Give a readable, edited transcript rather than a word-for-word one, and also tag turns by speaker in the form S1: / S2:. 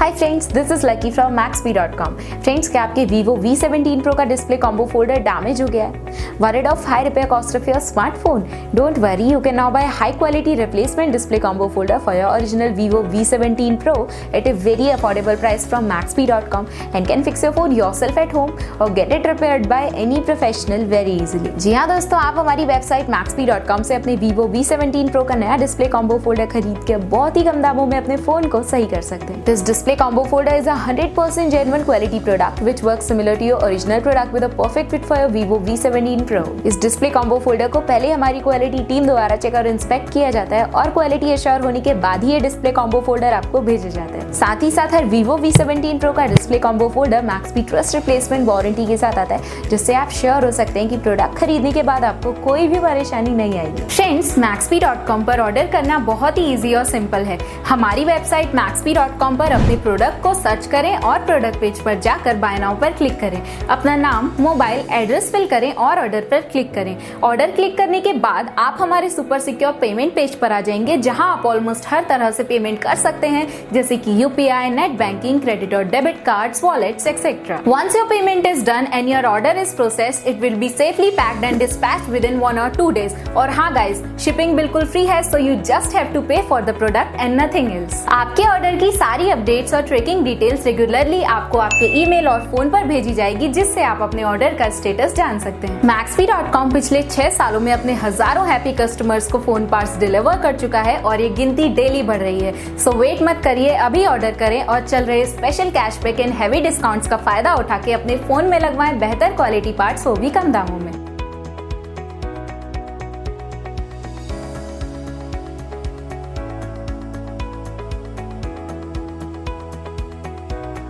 S1: Hi friends, this is lucky from Maxbhi.com। Friends, क्या आपके Vivo V17 Pro का display combo folder damage हो गया है? Worried of high repair cost of your smartphone? Don't worry, you can now buy high quality replacement display combo folder for your original Vivo V17 Pro at a very affordable price from Maxbhi.com and can fix your phone yourself at home or get it repaired by any professional very easily। जी हाँ दोस्तों, आप हमारी website Maxbhi.com से अपने Vivo V17 Pro का नया display combo folder खरीद के बहुत ही कम दामों में अपने फोन को सही कर सकते हैं। This display combo folder is a 100% genuine quality product which works similar to your original product with a perfect fit for your Vivo V17 Pro। इस डिस्प्ले कॉम्बो फोल्डर को पहले हमारी क्वालिटी टीम द्वारा चेक और inspect किया जाता है और क्वालिटी एश्योर होने के बाद ही ये डिस्प्ले कॉम्बो फोल्डर आपको भेजा जाता है। साथ ही साथ हर Vivo V17 Pro का display combo folder Maxbhi trust replacement warranty के साथ आता है, जिससे आप श्योर हो सकते हैं कि प्रोडक्ट खरीदने के बाद आपको कोई भी परेशानी नहीं आएगी। फ्रेंड्स, Maxbhi.com पर ऑर्डर करना बहुत ही इजी और सिंपल है। हमारी वेबसाइट Maxbhi.com पर अपने प्रोडक्ट को सर्च करें और प्रोडक्ट पेज पर जाकर बाय नाउ पर क्लिक करें। अपना नाम, मोबाइल, एड्रेस फिल करें और ऑर्डर पर क्लिक करें। ऑर्डर क्लिक करने के बाद आप हमारे सुपर सिक्योर पेमेंट पेज पर आ जाएंगे, जहां आप ऑलमोस्ट हर तरह से पेमेंट कर सकते हैं, जैसे कि यूपीआई, नेट बैंकिंग, क्रेडिट और debit cards, wallets etcetera. Once your payment is done and your order is processed, it will be safely packed and dispatched within 1 or 2 days। और हाँ गाइस, शिपिंग बिल्कुल free है, so you just have to pay for the product and nothing else. आपके order की सारी updates और tracking details regularly आपको आपके ईमेल और फोन पर भेजी जाएगी, जिससे आप अपने ऑर्डर का स्टेटस जान सकते हैं। Maxbhi.com पिछले 6 सालों में अपने हजारों हैप्पी कस्टमर्स को फोन पार्ट्स डिलीवर कर चुका है और ये गिनती डेली बढ़ रही है। सो वेट मत करिए, अभी ऑर्डर करें और चल रहे special cashback and heavy discounts का फायदा उठा के अपने फोन में लगवाएं बेहतर क्वालिटी पार्ट्स, वो भी कम दामों में।